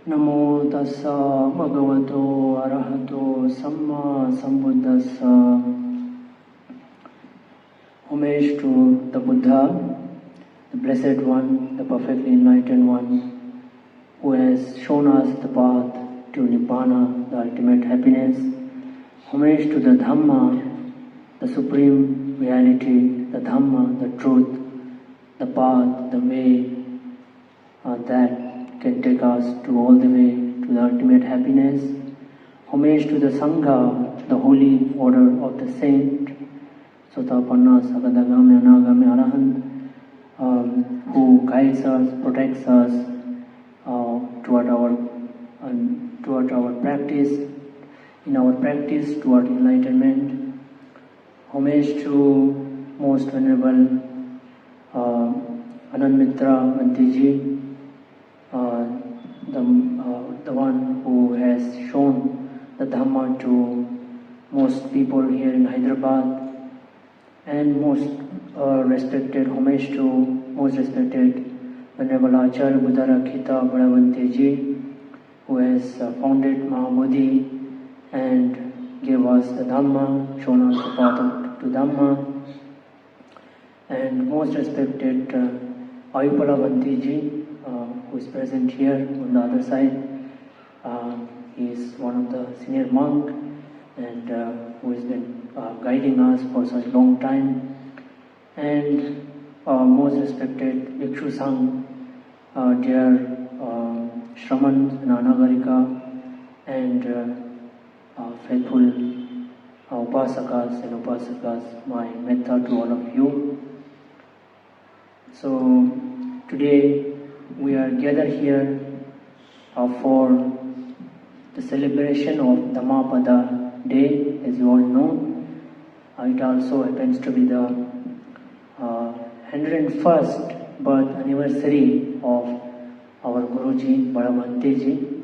Namo tassa bhagavato arahato samma sambuddhassa. Homage to the Buddha, the Blessed One, the perfectly enlightened One, who has shown us the path to Nibbana, the ultimate happiness. Homage to the Dhamma, the supreme reality, the Dhamma, the truth, the path, the way that can take us to all the way to the ultimate happiness. Homage to the Sangha, the holy order of the saint, Sotapanna, Sagadagami, Anagami, Arahant, who guides us, protects us toward our practice, in our practice toward enlightenment. Homage to Most Venerable Anandmitra Bhantiji, the one who has shown the Dhamma to most people here in Hyderabad, and most respected homage to most respected Venerable Acharya Buddhapala Thera, who has founded Mahabodhi and gave us the Dhamma, shown us the path to Dhamma, and most respected Ayupala Bhantiji, who is present here on the other side. He is one of the senior monk and who has been guiding us for such a long time. And most respected Bhikshu Sangh, dear Shramans and Anagarika, and faithful Upasakas and Upasakas, my metta to all of you. So today we are gathered here for the celebration of Dhammapada Day, as you all know. It also happens to be the 101st birth anniversary of our Guruji, Bhantiji.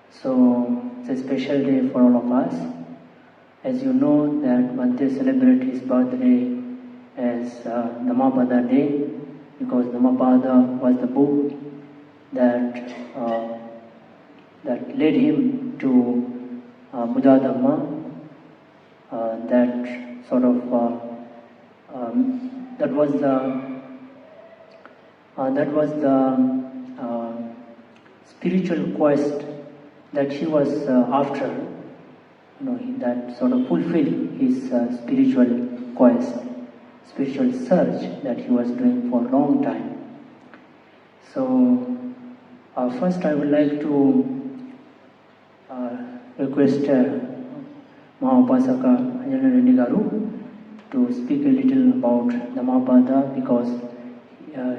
So it's a special day for all of us. As you know that Bhante celebrates his birthday as Dhammapada Day, because Dhammapada was the book that led him to Buddha Dhamma. That was the spiritual quest that he was after. That sort of fulfilled his spiritual quest, spiritual search that he was doing for a long time. So first I would like to request Mahapasaka Anjaneyya Reddy Garu to speak a little about Dhammapada, because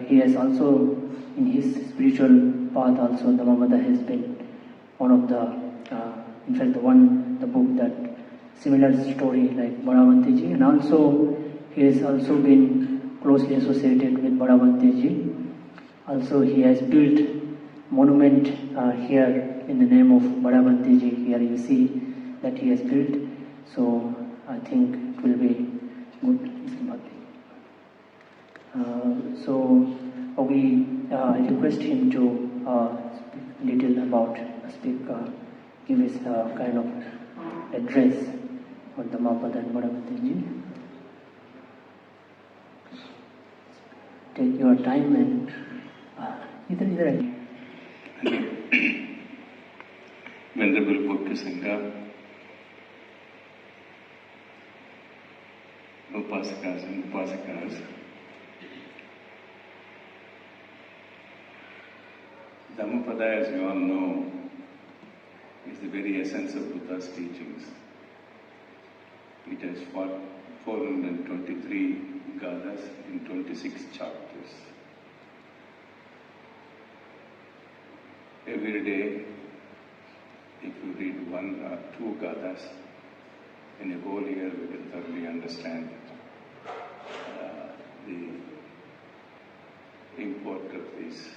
he has also, in his spiritual path also, Dhammapada has been one of the, in fact the book that similar story like Bhantiji, and also he has also been closely associated with Bhantiji. Also he has built monument here in the name of Bhantiji. Here you see that he has built. So I think it will be good. I request him to speak little about, give his kind of address on the Dhammapada and Bhantiji. Take your time and Venerable Buddha Sangha, Upasakas and Upasakas, Dhammapada, as you all know, is the very essence of Buddha's teachings. It has 423 gathas in 26 chapters. Every day, if you read one or two gathas, in a whole year we can thoroughly understand the import of this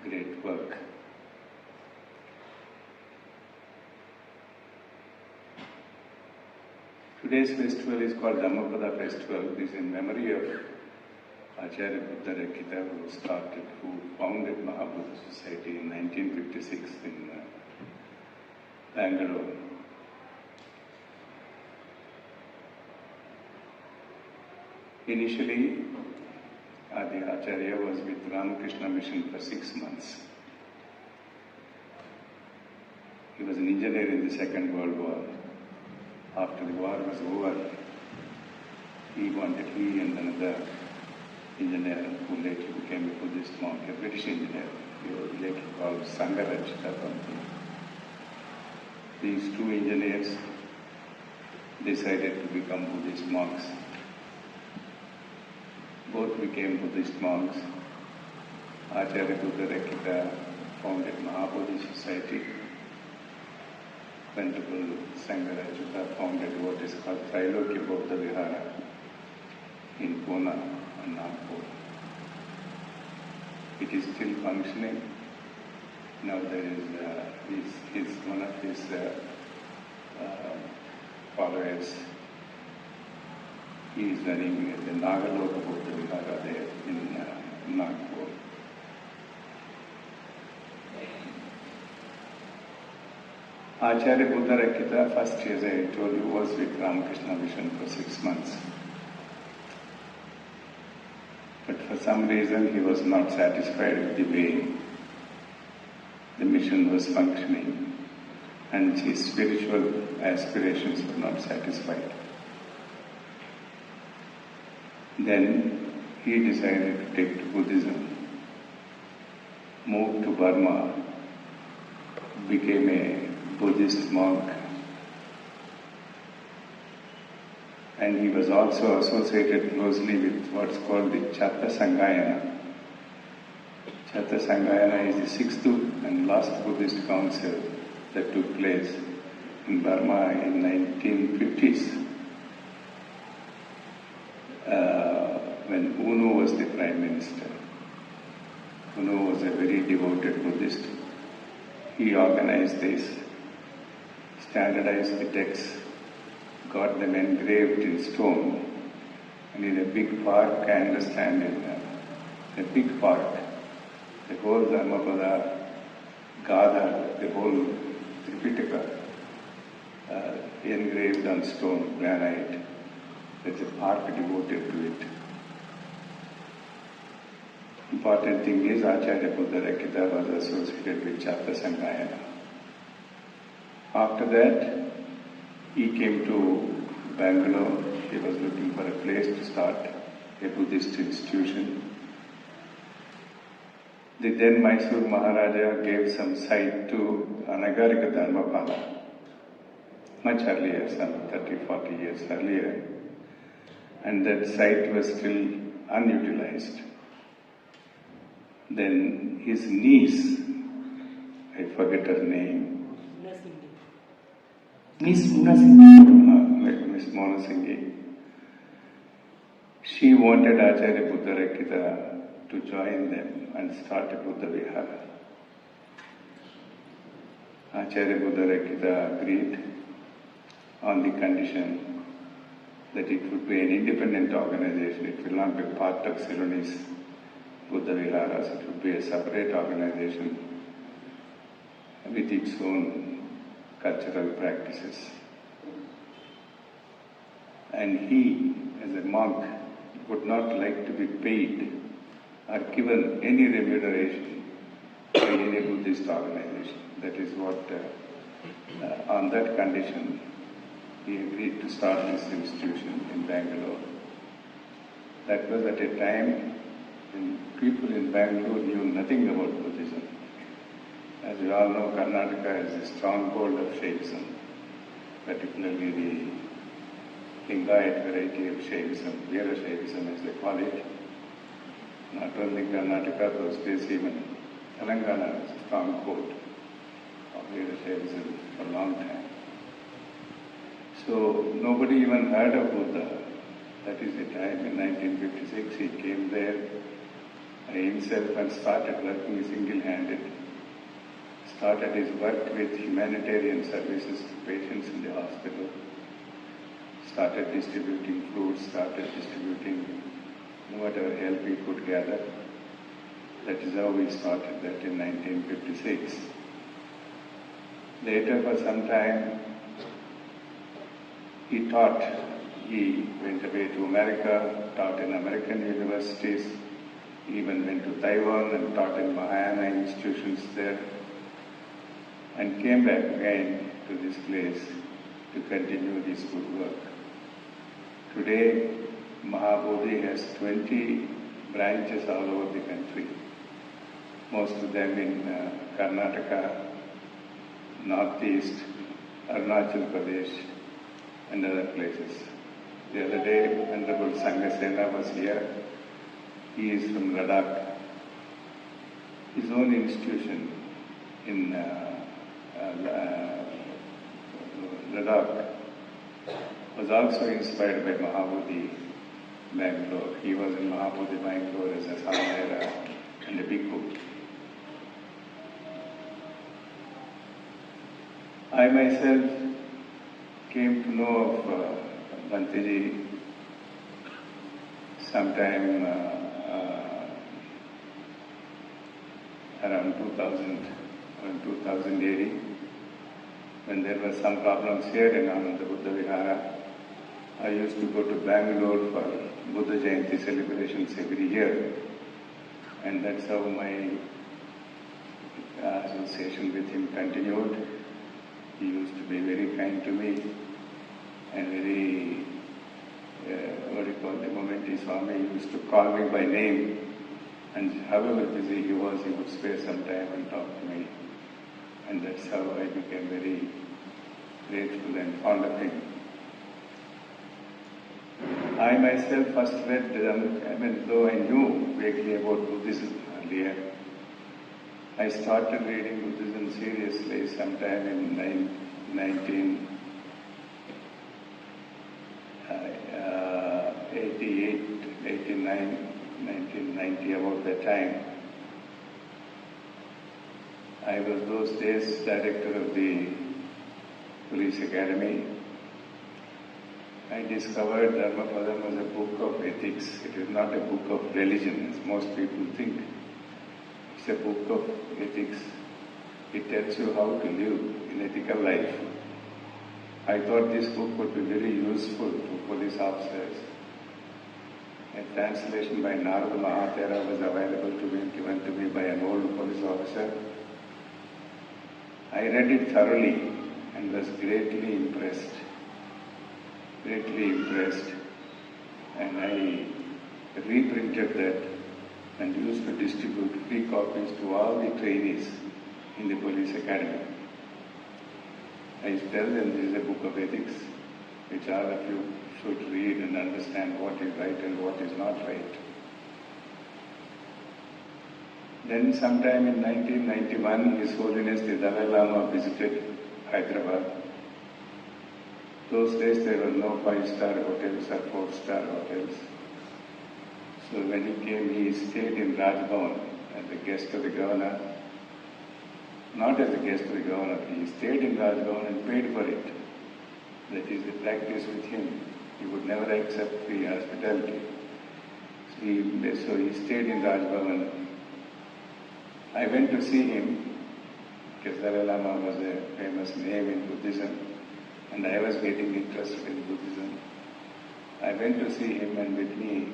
great work. Today's festival is called Dhammapada Festival. It is in memory of Acharya Buddhapala Thera, who founded Mahabodhi Society in 1956 in Bangalore. Initially, Adi Acharya was with Ramakrishna Mission for 6 months. He was an engineer in the Second World War. After the war was over, he and another engineer who later became a Buddhist monk, a British engineer, he was later called Sangarajita. These two engineers decided to become Buddhist monks. Both became Buddhist monks. Acharya Buddhapala founded Mahabodhi Society. Venerable Sangarajita founded what is called Buddha Vihara in Pune and Nagpur. It is still functioning. Now there is one of his followers. He is running the Nagaloka Buddha Vihara there in Nagpur. Acharya Buddhapala first, as I told you, was with Ramakrishna Mission for 6 months. But for some reason he was not satisfied with the way the mission was functioning, and his spiritual aspirations were not satisfied. Then he decided to take to Buddhism, moved to Burma, became a Buddhist monk, and he was also associated closely with what's called the Chatta Sanghayana. Chatta Sanghayana is the 6th and last Buddhist council that took place in Burma in 1950s. When Unu was the Prime Minister. Unu was a very devoted Buddhist. He organized this, standardized the texts, got them engraved in stone, and in a big park, I understand, in a big park, the whole Dharmapada, Gada, the whole Tripitaka, engraved on stone, granite. There's a park devoted to it. Important thing is Acharya Buddhapala was associated with Chatta Sanghayana. After that, he came to Bangalore. He was looking for a place to start a Buddhist institution. The then Mysore Maharaja gave some site to Anagarika Dharmapala, much earlier, some 30-40 years earlier, and that site was still unutilized. Then his niece, I forget her name, Miss Mona Singhi, she wanted Acharya Buddhapala to join them and start a Buddha Vihara. Acharya Buddhapala agreed on the condition that it would be an independent organization. It will not be part of Ceylonese Buddha Viharas. It would be a separate organization with its own cultural practices. And he, as a monk, would not like to be paid or given any remuneration by any Buddhist organization. That is what, on that condition, he agreed to start this institution in Bangalore. That was at a time when people in Bangalore knew nothing about Buddhism. As we all know, Karnataka is a stronghold of Shaivism, particularly the Lingayat variety of Shaivism, Vihara Shaivism as they call it. Not only Karnataka, those days even Telangana was a stronghold of Vihara Shaivism for a long time. So nobody even heard of Buddha. That is the time in 1956 he came there himself and started working single-handed. Started his work with humanitarian services to patients in the hospital. Started distributing fruits, started distributing whatever help he could gather. That is how we started that in 1956. Later, for some time, he taught. He went away to America, taught in American universities, even went to Taiwan and taught in Mahayana institutions there, and came back again to this place to continue this good work. Today, Mahabodhi has 20 branches all over the country, most of them in Karnataka, Northeast, Arunachal Pradesh, and other places. The other day, Venerable Sanghasena was here. He is from Ladakh. His own institution in Ladakh was also inspired by Mahabodhi, Bangalore. He was in Mahabodhi, Bangalore as a Samayara and a bhikkhu. I myself came to know of Bhanteji sometime around 2000 AD, when there were some problems here in Ananda Buddha Vihara. I used to go to Bangalore for Buddha Jayanti celebrations every year, and that's how my association with him continued. He used to be very kind to me and very, the moment he saw me, he used to call me by name, and however busy he was, he would spare some time and talk to me. And that's how I became very grateful and fond of him. I myself first read, though I knew vaguely about Buddhism earlier, I started reading Buddhism seriously sometime in 1988, 89, 1990, about that time. I was those days director of the police academy. I discovered Dharmapadam was a book of ethics. It is not a book of religion, as most people think. It's a book of ethics. It tells you how to live in ethical life. I thought this book would be very useful to police officers. A translation by Narada Mahathera was available to me, given to me by an old police officer. I read it thoroughly and was greatly impressed. And I reprinted that and used to distribute free copies to all the trainees in the police academy. I tell them this is a book of ethics, which all of you should read and understand what is right and what is not right. Then sometime in 1991, His Holiness the Dalai Lama visited Hyderabad. Those days there were no 5-star hotels or 4-star hotels. So when he came, he stayed in Rajbhavan as a guest of the governor. Not as a guest of the governor, he stayed in Rajbhavan and paid for it. That is the practice with him. He would never accept free hospitality. So he stayed in Rajbhavan. I went to see him because Dalai Lama was a famous name in Buddhism, and I was getting interested in Buddhism. I went to see him, and with me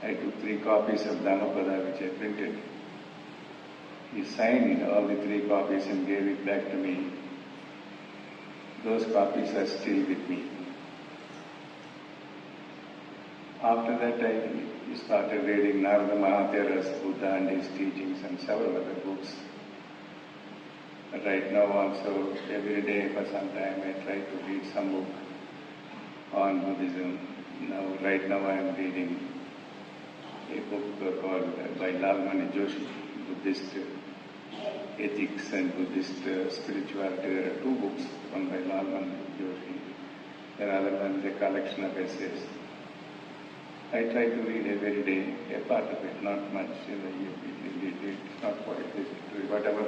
I took 3 copies of Dhammapada which I printed. He signed all the 3 copies and gave it back to me. Those copies are still with me. After that I started reading Narada Mahathera's Buddha and his teachings and several other books. But right now also, every day for some time I try to read some book on Buddhism. Right now I am reading a book called by Lalmani Joshi, Buddhist Ethics and Buddhist Spirituality. There are 2 books, one by Lalmani Joshi, the other one is a collection of essays. I try to read every day, a part of it, not much. It's not quite whatever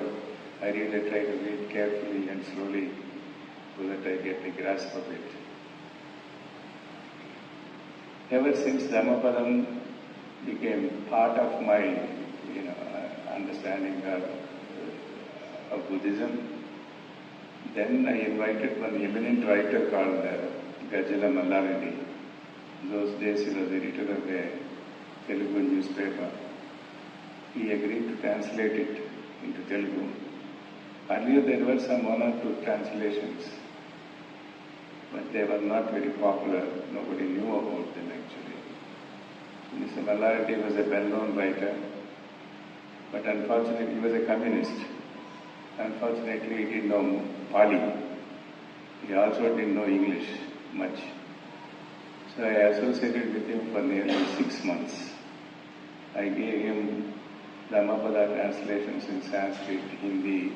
I read, I try to read carefully and slowly so that I get a grasp of it. Ever since Dhammapadam became part of my, understanding of Buddhism. Then I invited one eminent writer called Anjaneyya Reddy. In those days he was editor of a Telugu newspaper. He agreed to translate it into Telugu. Earlier there were some one or two translations, but they were not very popular. Nobody knew about them actually. Mr. Reddy was a well-known writer, but unfortunately he was a communist. Unfortunately he didn't know Pali. He also didn't know English much. So I associated with him for nearly 6 months. I gave him Dhammapada translations in Sanskrit, Hindi,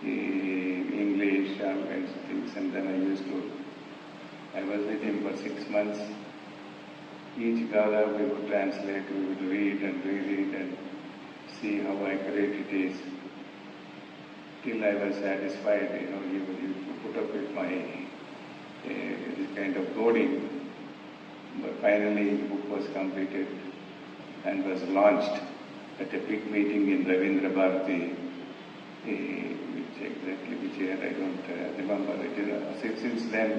English, all kinds of things, and then I was with him for 6 months. Each Gada we would translate, we would read and reread and see how accurate it is. Till I was satisfied, you put up with my this kind of goading. But finally the book was completed and was launched at a big meeting in Ravindra Bharati, which year I don't remember. Since then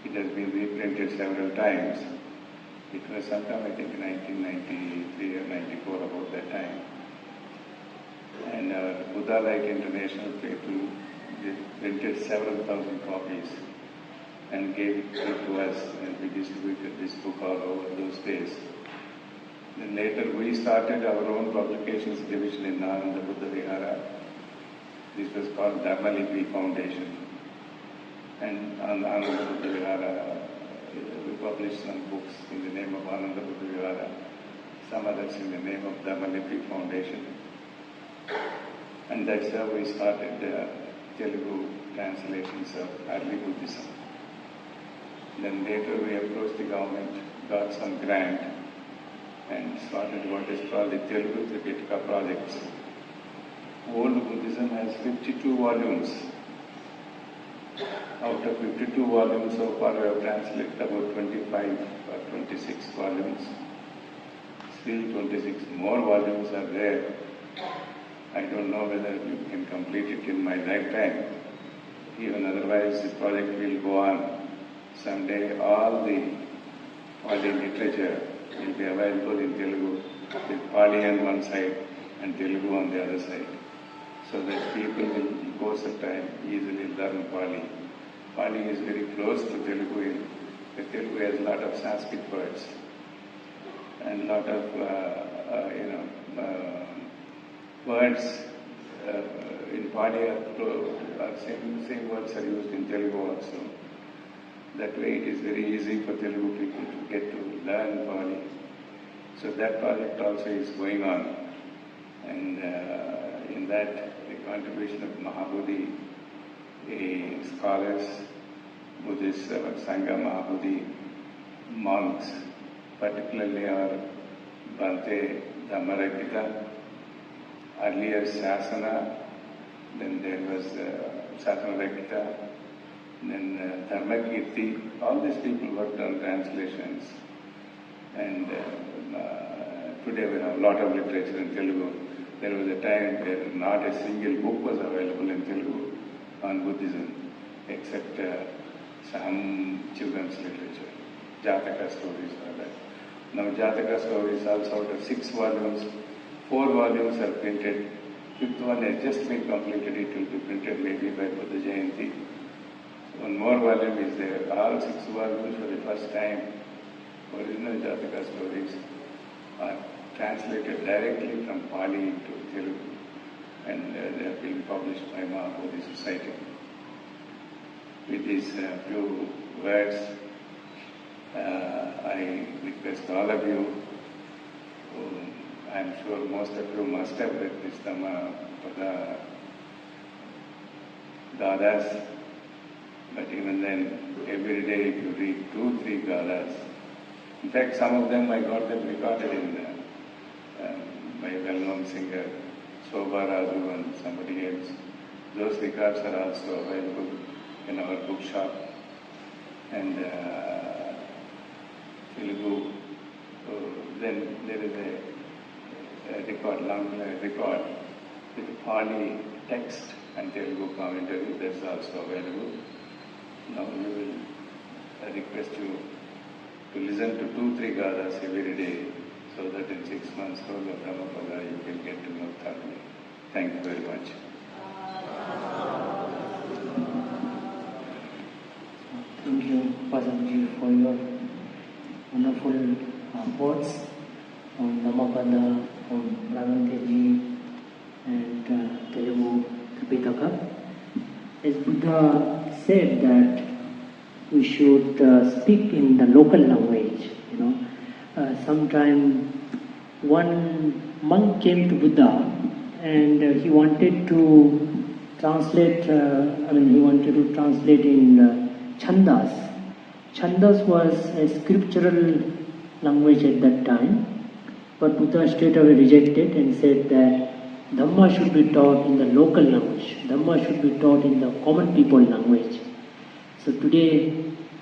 it has been reprinted several times. It was sometime I think 1993 or 94, about that time. And our Buddha Light International people, they printed several thousand copies and gave it to us, and we distributed this book all over those days. Then later we started our own publications division in Ananda Buddha Vihara. This was called Dharmalipi Foundation. And on Ananda Buddha Vihara, we published some books in the name of Ananda Buddha Vihara, some others in the name of Dharmalipi Foundation. And that's how we started Telugu translations of early Buddhism. Then later we approached the government, got some grant, and started what is called the Telugu Tripitika projects. Old Buddhism has 52 volumes. Out of 52 volumes, so far we have translated about 25 or 26 volumes. Still 26 more volumes are there. I don't know whether you can complete it in my lifetime. Even otherwise, the project will go on. Someday all the Pali literature will be available in Telugu, with Pali on one side and Telugu on the other side, so that people will, in the course of time, easily learn Pali. Pali is very close to Telugu. Telugu has a lot of Sanskrit words and a lot of words in Pali are same words are used in Telugu also. That way it is very easy for Telugu people to get to learn Pali. So that project also is going on. And in that, the contribution of Mahabodhi scholars, Buddhist Sangha Mahabodhi monks, particularly our Bhante Dhammarakita, earlier Sasana, then there was Sasana Rakita, then Dharmakirti. All these people worked on translations, and today we have a lot of literature in Telugu. There was a time where not a single book was available in Telugu on Buddhism, except some children's literature, Jataka stories are there. Now Jataka stories also, out of 6 volumes, 4 volumes are printed. 5th one has just been completed. It will be printed maybe by Buddha Jayanti. One more volume is there. All 6 volumes for the first time, original Jataka stories are translated directly from Pali into Telugu, and they are being published by Mahabodhi Society. With these few words, I request all of you, I am sure most of you must have read this Dhammapada Gadas, but even then, every day if you read 2-3 Gadas, in fact some of them I got them recorded in by a well-known singer, Sobha Raju and somebody else. Those records are also available in our bookshop. And Telugu, then there is record with Pali text and Telugu commentary. That's also available. Now we will request you to listen to 2-3 gathas every day, so that in 6 months whole of Dhammapada you can get to know thoroughly. Thank you very much. Thank you, Pasamji, for your wonderful words on Dhammapada, on Bhagavanteji and Telugu Tripitaka. As Buddha said that we should speak in the local language. Sometime one monk came to Buddha and he wanted to translate. He wanted to translate in Chandas. Chandas was a scriptural language at that time, but Buddha straight away rejected and said that Dhamma should be taught in the local language. Dhamma should be taught in the common people language. So today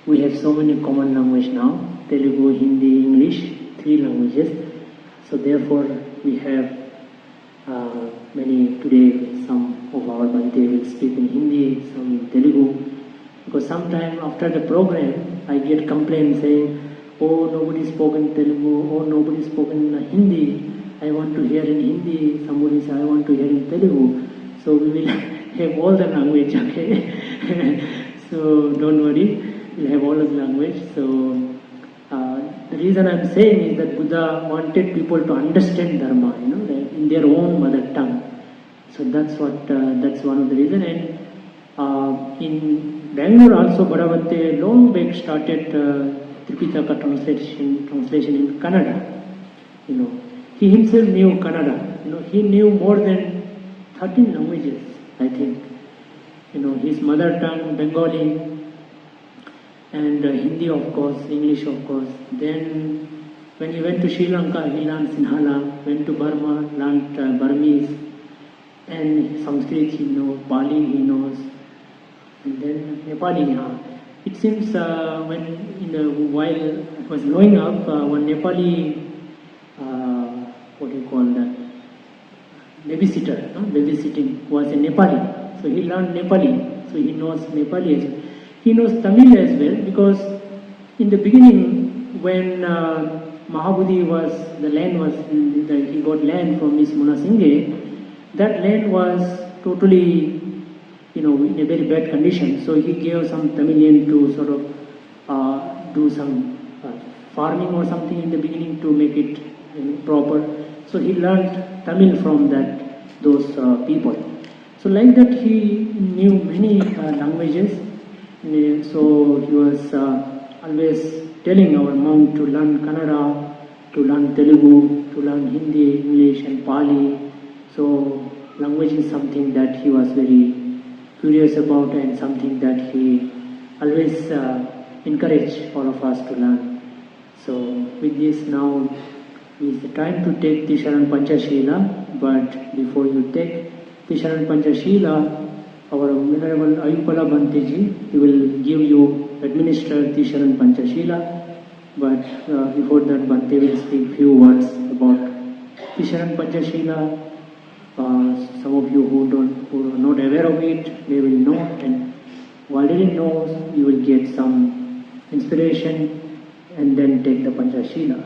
we have so many common language now, Telugu, Hindi, English, 3 languages. So therefore we have many today, some of our Bhante will speak in Hindi, some in Telugu. Because sometime after the program I get complaints saying, oh, nobody spoken Telugu, oh, nobody spoken Hindi, I want to hear in Hindi, somebody say I want to hear in Telugu. So we will have all the language, okay? So don't worry, we'll have all of the language. So the reason I'm saying is that Buddha wanted people to understand Dharma, in their own mother tongue. So that's one of the reasons. And in Bangalore also, Bhagavante long back started Tripitaka translation in Kannada. He himself knew Kannada. He knew more than 13 languages, I think. His mother tongue, Bengali, and Hindi, of course, English, of course. Then when he went to Sri Lanka, he learned Sinhala. Went to Burma, learned Burmese, and Sanskrit he knows, Pali he knows, and then Nepali. It seems while it was growing up, one Nepali, babysitting was a Nepali. So he learned Nepali. So he knows Nepali as well. He knows Tamil as well, because in the beginning, when Mahabodhi he got land from Miss Munasinghe, that land was totally, in a very bad condition. So he gave some Tamilian to sort of do some farming or something in the beginning to make it proper. So he learned Tamil from those people. So like that he knew many languages. So he was always telling our monk to learn Kannada, to learn Telugu, to learn Hindi, English and Pali. So language is something that he was very curious about and something that he always encouraged all of us to learn. So with this now is the time to take Tisharan Panchashila, but before you take Tisharan Panchashila, our Venerable Ayupala Bhanteji, he will administer Tisharan Panchashila, but before that Bhante will speak few words about Tisharan Panchashila. Some of you who are not aware of it, they will know, and who already know, you will get some inspiration and then take the Panchashila.